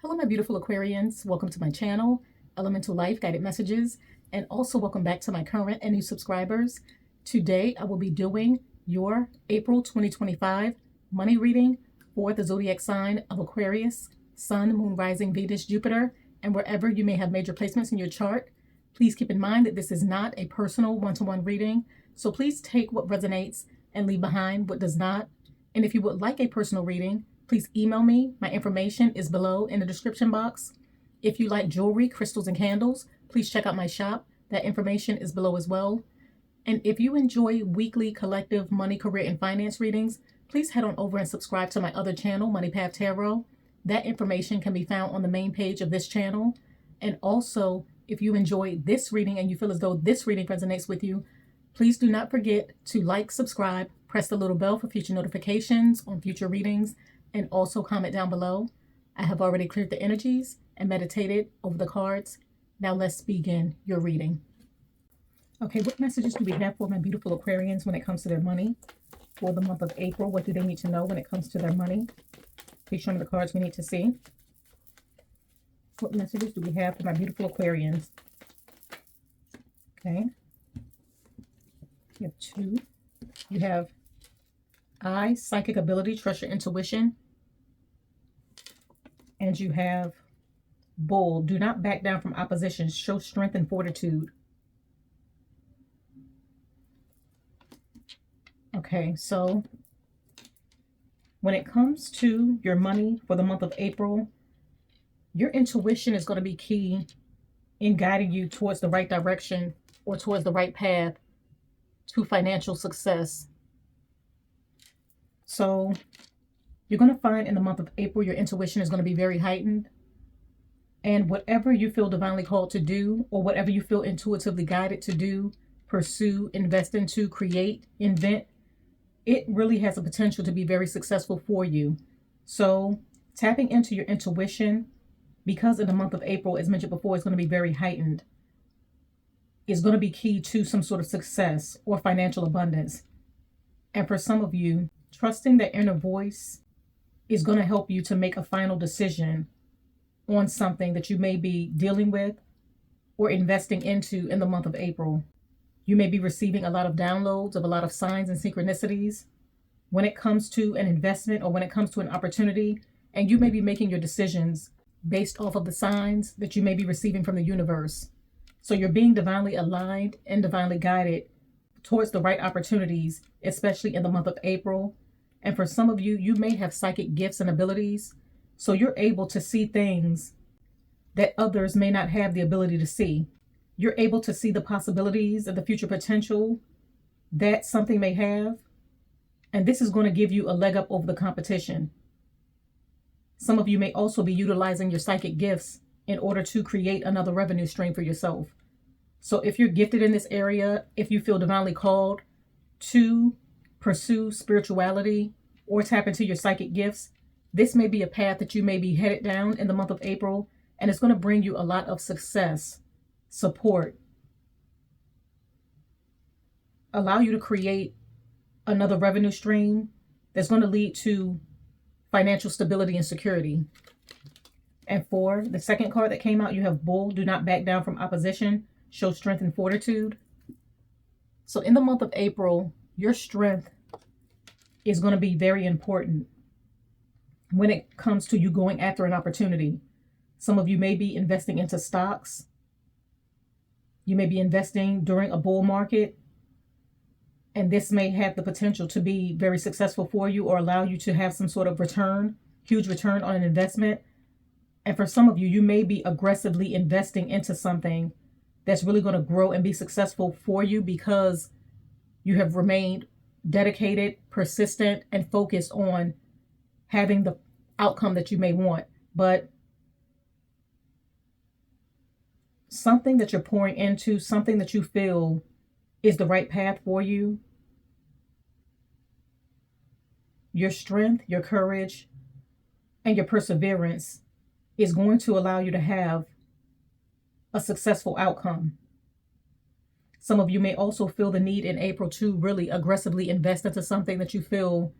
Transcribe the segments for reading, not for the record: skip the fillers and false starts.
Hello, my beautiful Aquarians. Welcome to my channel, EleMental Lyfe Guided Messages, and also welcome back to my current and new subscribers. Today, I will be doing your April 2025 money reading for the zodiac sign of Aquarius, Sun, Moon, Rising, Venus, Jupiter, and wherever you may have major placements in your chart. Please keep in mind that this is not a personal one-to-one reading, so please take what resonates and leave behind what does not. And if you would like a personal reading, please email me. My information is below in the description box. If you like jewelry, crystals, and candles, please check out my shop. That information is below as well. And if you enjoy weekly collective money, career, and finance readings, please head on over and subscribe to my other channel, Money Path Tarot. That information can be found on the main page of this channel. And also, if you enjoy this reading and you feel as though this reading resonates with you, please do not forget to like, subscribe, press the little bell for future notifications on future readings, and also comment down below. I have already cleared the energies and meditated over the cards. Now let's begin your reading. Okay, what messages do we have for my beautiful Aquarians when it comes to their money for the month of April? What do they need to know when it comes to their money? Please show me the cards we need to see. What messages do we have for my beautiful Aquarians? Okay. You have two. You have I, psychic ability, trust your intuition. And you have Bull, do not back down from opposition, show strength and fortitude. Okay, so when it comes to your money for the month of April, your intuition is going to be key in guiding you towards the right direction or towards the right path to financial success. So you're going to find in the month of April, your intuition is going to be very heightened. And whatever you feel divinely called to do, or whatever you feel intuitively guided to do, pursue, invest into, create, invent, it really has a potential to be very successful for you. So tapping into your intuition, because in the month of April, as mentioned before, it's going to be very heightened, is going to be key to some sort of success or financial abundance. And for some of you, trusting that inner voice is going to help you to make a final decision on something that you may be dealing with or investing into in the month of April. You may be receiving a lot of downloads of a lot of signs and synchronicities when it comes to an investment or when it comes to an opportunity, and you may be making your decisions based off of the signs that you may be receiving from the universe. So you're being divinely aligned and divinely guided towards the right opportunities, especially in the month of April. And for some of you, you may have psychic gifts and abilities, so you're able to see things that others may not have the ability to see. You're able to see the possibilities and the future potential that something may have, and this is going to give you a leg up over the competition. Some of you may also be utilizing your psychic gifts in order to create another revenue stream for yourself. So if you're gifted in this area, if you feel divinely called to pursue spirituality or tap into your psychic gifts, this may be a path that you may be headed down in the month of April, and it's going to bring you a lot of success, support, allow you to create another revenue stream that's going to lead to financial stability and security. And for the second card that came out, you have Bull, do not back down from opposition, show strength and fortitude. So in the month of April, your strength is going to be very important when it comes to you going after an opportunity. Some of you may be investing into stocks. You may be investing during a bull market, and this may have the potential to be very successful for you or allow you to have some sort of return, huge return on an investment. And for some of you, you may be aggressively investing into something that's really going to grow and be successful for you because you have remained dedicated, persistent, and focused on having the outcome that you may want. But something that you're pouring into, something that you feel is the right path for you, your strength, your courage, and your perseverance is going to allow you to have a successful outcome. Some of you may also feel the need in April to really aggressively invest into something that you feel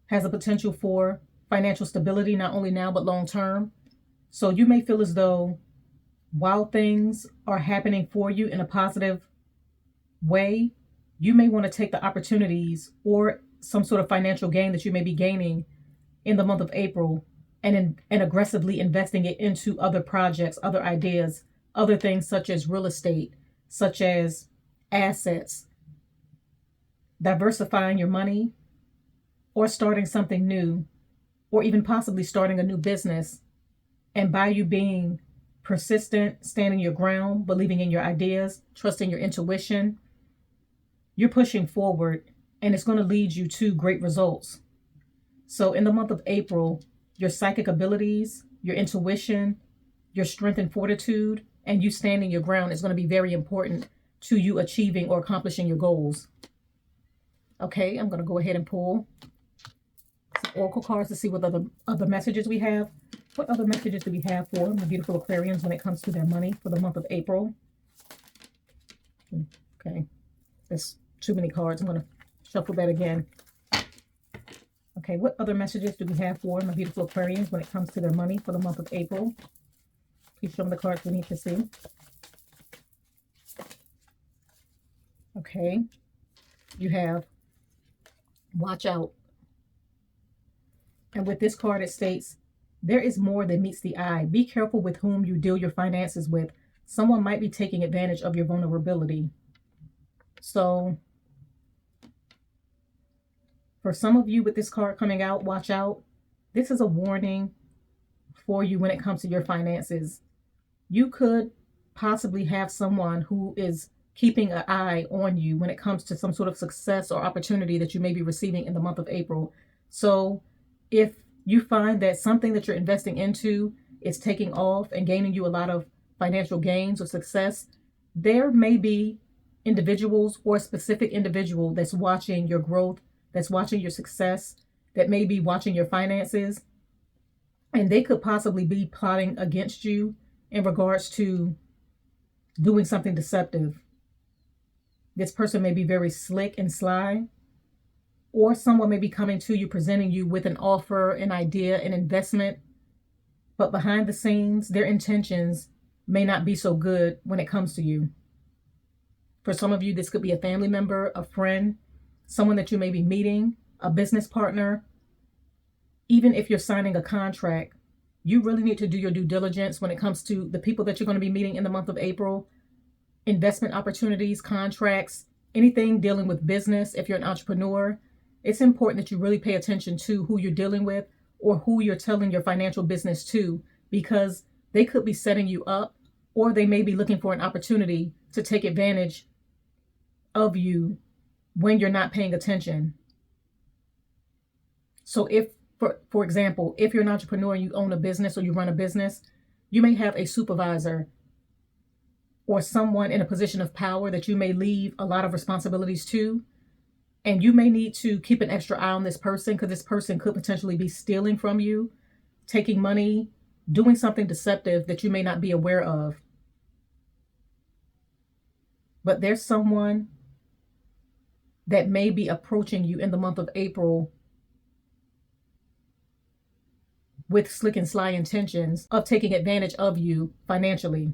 has a potential for financial stability, not only now, but long term. So you may feel as though while things are happening for you in a positive way, you may want to take the opportunities or some sort of financial gain that you may be gaining in the month of April and aggressively investing it into other projects, other ideas, other things such as real estate, such as assets, diversifying your money, or starting something new, or even possibly starting a new business. And by you being persistent, standing your ground, believing in your ideas, trusting your intuition, you're pushing forward, and it's going to lead you to great results. So in the month of April, your psychic abilities, your intuition, your strength and fortitude, and you standing your ground is going to be very important to you achieving or accomplishing your goals. Okay, I'm going to go ahead and pull some oracle cards to see what other messages we have. What other messages do we have for my beautiful Aquarians when it comes to their money for the month of April? Okay, there's too many cards. I'm going to shuffle that again. Okay, what other messages do we have for my beautiful Aquarians when it comes to their money for the month of April? Please show me the cards we need to see. Okay, you have watch out. And with this card, it states, there is more than meets the eye. Be careful with whom you deal your finances with. Someone might be taking advantage of your vulnerability. So for some of you with this card coming out, watch out. This is a warning for you when it comes to your finances. You could possibly have someone who is keeping an eye on you when it comes to some sort of success or opportunity that you may be receiving in the month of April. So if you find that something that you're investing into is taking off and gaining you a lot of financial gains or success, there may be individuals or a specific individual that's watching your growth, that's watching your success, that may be watching your finances, and they could possibly be plotting against you in regards to doing something deceptive. This person may be very slick and sly, or someone may be coming to you, presenting you with an offer, an idea, an investment, but behind the scenes, their intentions may not be so good when it comes to you. For some of you, this could be a family member, a friend, someone that you may be meeting, a business partner. Even if you're signing a contract, you really need to do your due diligence when it comes to the people that you're going to be meeting in the month of April. Investment opportunities, contracts, anything dealing with business. If you're an entrepreneur, it's important that you really pay attention to who you're dealing with or who you're telling your financial business to, because they could be setting you up, or they may be looking for an opportunity to take advantage of you when you're not paying attention. So if, for example, if you're an entrepreneur and you own a business or you run a business, you may have a supervisor or someone in a position of power that you may leave a lot of responsibilities to. And you may need to keep an extra eye on this person, because this person could potentially be stealing from you, taking money, doing something deceptive that you may not be aware of. But there's someone that may be approaching you in the month of April with slick and sly intentions of taking advantage of you financially.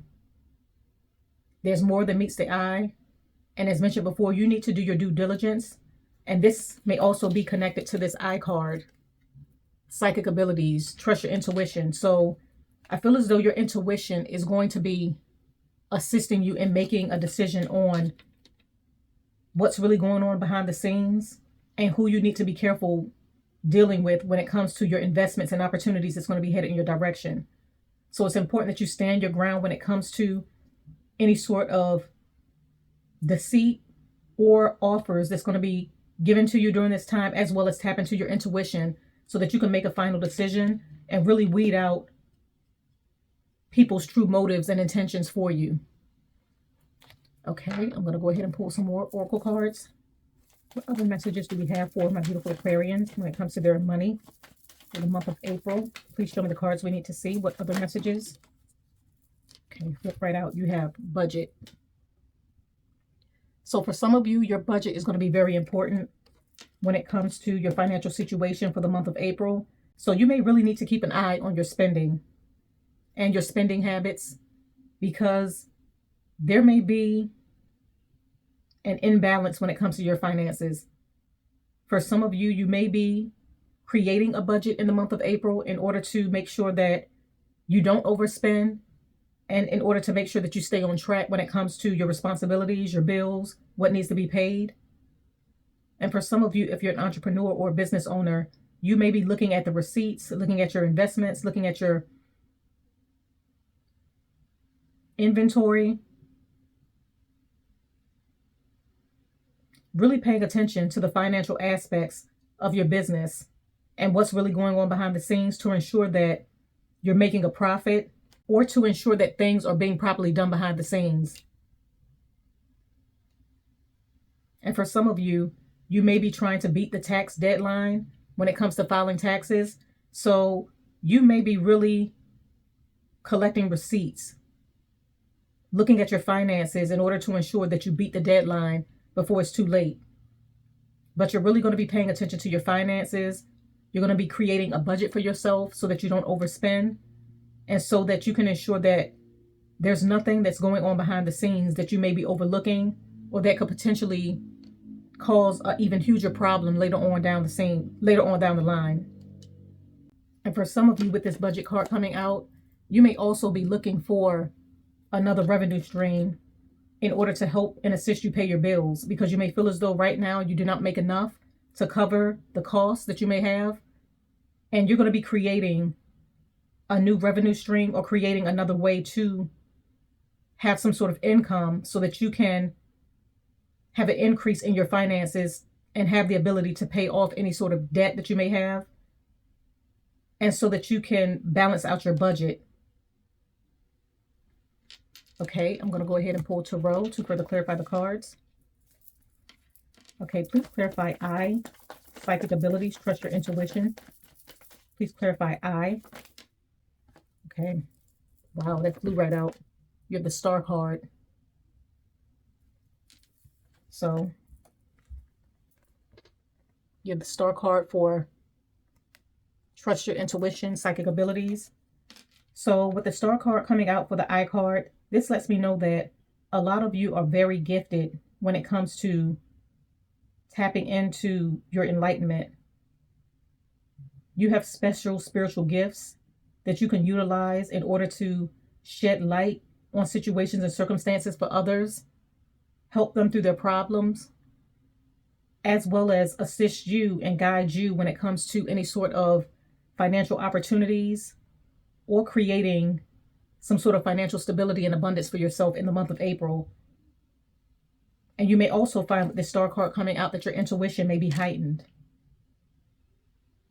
There's more than meets the eye. And as mentioned before, you need to do your due diligence. And this may also be connected to this eye card. Psychic abilities, trust your intuition. So I feel as though your intuition is going to be assisting you in making a decision on what's really going on behind the scenes and who you need to be careful dealing with when it comes to your investments and opportunities that's going to be headed in your direction. So it's important that you stand your ground when it comes to any sort of deceit or offers that's going to be given to you during this time, as well as tap into your intuition so that you can make a final decision and really weed out people's true motives and intentions for you. Okay, I'm going to go ahead and pull some more oracle cards. What other messages do we have for my beautiful Aquarians when it comes to their money for the month of April? Please show me the cards we need to see. What other messages? Okay, flip right out. You have budget. So for some of you, your budget is going to be very important when it comes to your financial situation for the month of April. So you may really need to keep an eye on your spending and your spending habits, because there may be an imbalance when it comes to your finances. For some of you, you may be creating a budget in the month of April in order to make sure that you don't overspend, and in order to make sure that you stay on track when it comes to your responsibilities, your bills, what needs to be paid. And for some of you, if you're an entrepreneur or a business owner, you may be looking at the receipts, looking at your investments, looking at your inventory, really paying attention to the financial aspects of your business and what's really going on behind the scenes to ensure that you're making a profit, or to ensure that things are being properly done behind the scenes. And for some of you, you may be trying to beat the tax deadline when it comes to filing taxes. So you may be really collecting receipts, looking at your finances in order to ensure that you beat the deadline before it's too late. But you're really going to be paying attention to your finances. You're going to be creating a budget for yourself so that you don't overspend, and so that you can ensure that there's nothing that's going on behind the scenes that you may be overlooking, or that could potentially cause an even huger problem later on down the line. And for some of you, with this budget card coming out, you may also be looking for another revenue stream in order to help and assist you pay your bills, because you may feel as though right now you do not make enough to cover the costs that you may have, and you're going to be creating a new revenue stream or creating another way to have some sort of income so that you can have an increase in your finances and have the ability to pay off any sort of debt that you may have, and so that you can balance out your budget. Okay, I'm going to go ahead and pull Tarot to further clarify the cards. Okay, please clarify I, psychic abilities, trust your intuition. Please clarify I. Okay. Wow, that flew right out. You have the Star card. So you have the Star card for trust your intuition, psychic abilities. So with the Star card coming out for the I card, this lets me know that a lot of you are very gifted when it comes to tapping into your enlightenment. You have special spiritual gifts that you can utilize in order to shed light on situations and circumstances for others, help them through their problems, as well as assist you and guide you when it comes to any sort of financial opportunities, or creating some sort of financial stability and abundance for yourself in the month of April. And you may also find with this Star card coming out that your intuition may be heightened.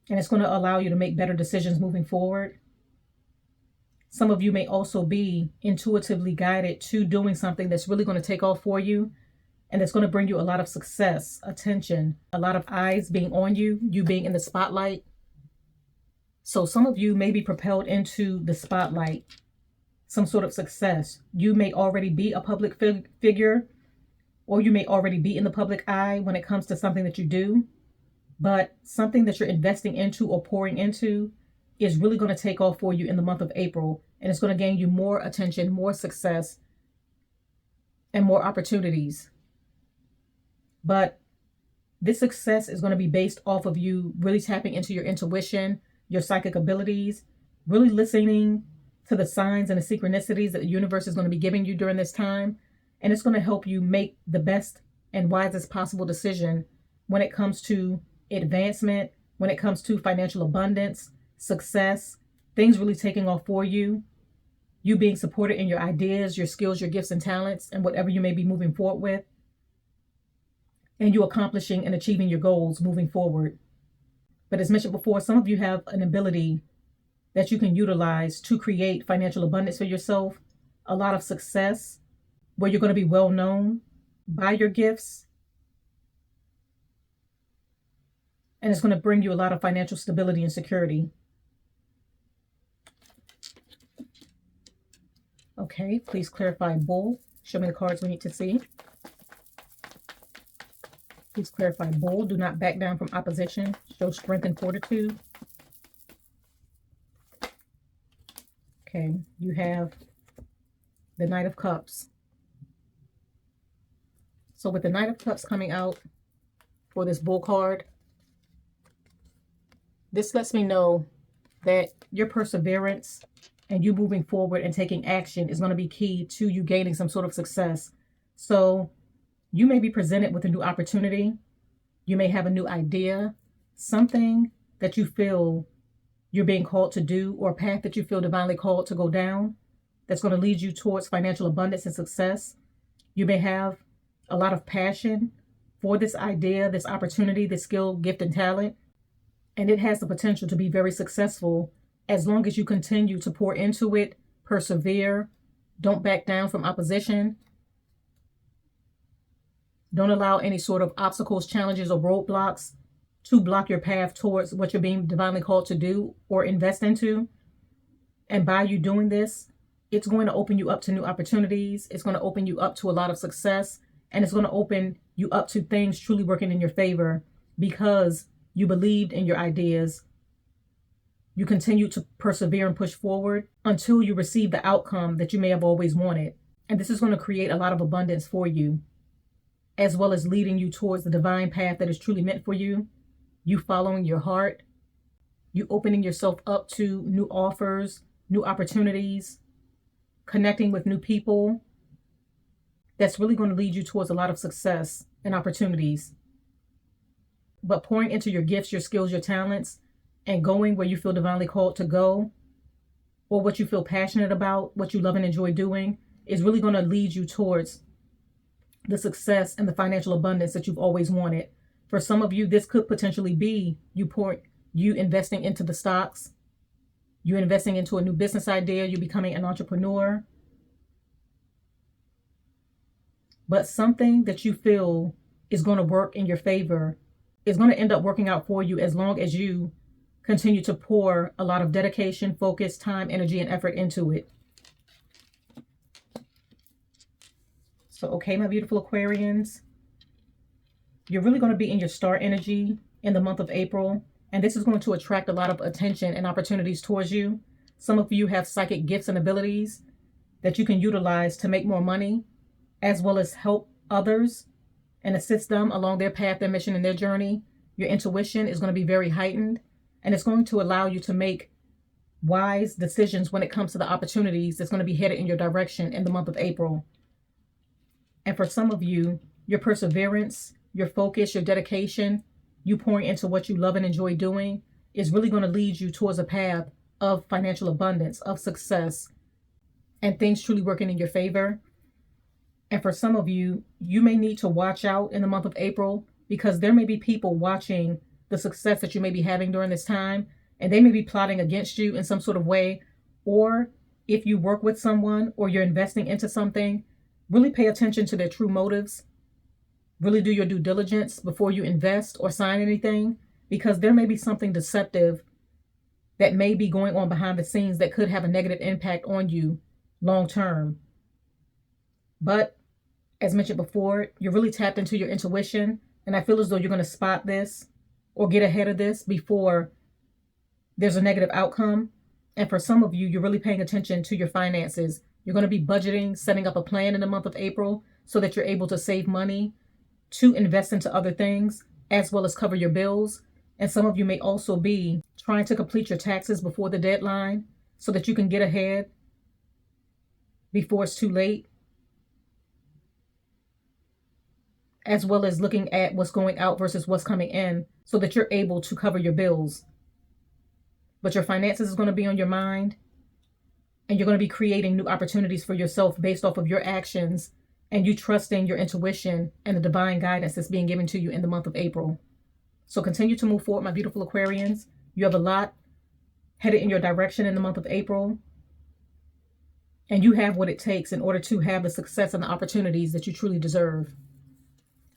And it's going to allow you to make better decisions moving forward. Some of you may also be intuitively guided to doing something that's really going to take off for you, and that's going to bring you a lot of success, attention, a lot of eyes being on you, you being in the spotlight. So some of you may be propelled into the spotlight, some sort of success. You may already be a public figure, or you may already be in the public eye when it comes to something that you do. But something that you're investing into or pouring into is really going to take off for you in the month of April. And it's going to gain you more attention, more success, and more opportunities. But this success is going to be based off of you really tapping into your intuition, your psychic abilities, really listening to the signs and the synchronicities that the universe is going to be giving you during this time. And it's going to help you make the best and wisest possible decision when it comes to advancement, when it comes to financial abundance, success, things really taking off for you, you being supported in your ideas, your skills, your gifts and talents, and whatever you may be moving forward with, and you accomplishing and achieving your goals moving forward. But as mentioned before, some of you have an ability that you can utilize to create financial abundance for yourself, a lot of success, where you're going to be well known by your gifts. And it's going to bring you a lot of financial stability and security. Okay, please clarify Bull. Show me the cards we need to see. Please clarify Bull. Do not back down from opposition. Show strength and fortitude. Okay, you have the Knight of Cups. So with the Knight of Cups coming out for this Bull card, this lets me know that your perseverance and you moving forward and taking action is going to be key to you gaining some sort of success. So you may be presented with a new opportunity. You may have a new idea, something that you feel you're being called to do, or a path that you feel divinely called to go down that's going to lead you towards financial abundance and success. You may have a lot of passion for this idea, this opportunity, this skill, gift, and talent, and it has the potential to be very successful as long as you continue to pour into it, persevere, don't back down from opposition, don't allow any sort of obstacles, challenges, or roadblocks to block your path towards what you're being divinely called to do or invest into. And by you doing this, it's going to open you up to new opportunities. It's going to open you up to a lot of success. And it's going to open you up to things truly working in your favor because you believed in your ideas. You continue to persevere and push forward until you receive the outcome that you may have always wanted. And this is going to create a lot of abundance for you, as well as leading you towards the divine path that is truly meant for you. You following your heart, you opening yourself up to new offers, new opportunities, connecting with new people. That's really going to lead you towards a lot of success and opportunities. But pouring into your gifts, your skills, your talents, and going where you feel divinely called to go, or what you feel passionate about, what you love and enjoy doing, is really going to lead you towards the success and the financial abundance that you've always wanted. For some of you, this could potentially be you investing into the stocks, you investing into a new business idea, you becoming an entrepreneur. But something that you feel is going to work in your favor is going to end up working out for you as long as you continue to pour a lot of dedication, focus, time, energy, and effort into it. So, okay, my beautiful Aquarians, you're really going to be in your star energy in the month of April, and this is going to attract a lot of attention and opportunities towards you. Some of you have psychic gifts and abilities that you can utilize to make more money, as well as help others and assist them along their path, their mission, and their journey. Your intuition is going to be very heightened, and it's going to allow you to make wise decisions when it comes to the opportunities that's going to be headed in your direction in the month of April. And for some of you, your perseverance, your focus, your dedication, you pouring into what you love and enjoy doing is really going to lead you towards a path of financial abundance, of success, and things truly working in your favor. And for some of you, you may need to watch out in the month of April because there may be people watching the success that you may be having during this time, and they may be plotting against you in some sort of way. Or if you work with someone or you're investing into something, really pay attention to their true motives. Really do your due diligence before you invest or sign anything, because there may be something deceptive that may be going on behind the scenes that could have a negative impact on you long term. But as mentioned before, you're really tapped into your intuition, and I feel as though you're going to spot this or get ahead of this before there's a negative outcome. And for some of you, you're really paying attention to your finances. You're going to be budgeting, setting up a plan in the month of April so that you're able to save money to invest into other things, as well as cover your bills. And some of you may also be trying to complete your taxes before the deadline so that you can get ahead before it's too late, as well as looking at what's going out versus what's coming in so that you're able to cover your bills. But your finances is going to be on your mind, and you're going to be creating new opportunities for yourself based off of your actions and you trusting your intuition and the divine guidance that's being given to you in the month of April. So continue to move forward, my beautiful Aquarians. You have a lot headed in your direction in the month of April, and you have what it takes in order to have the success and the opportunities that you truly deserve.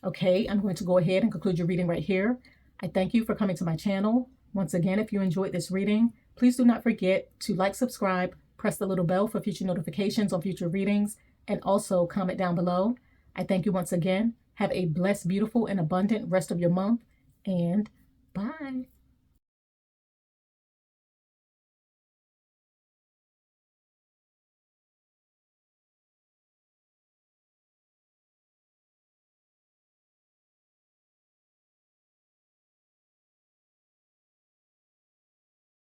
Okay, I'm going to go ahead and conclude your reading right here. I thank you for coming to my channel. Once again, if you enjoyed this reading, please do not forget to like, subscribe, press the little bell for future notifications on future readings, and also comment down below. I thank you once again. Have a blessed, beautiful, and abundant rest of your month, and bye.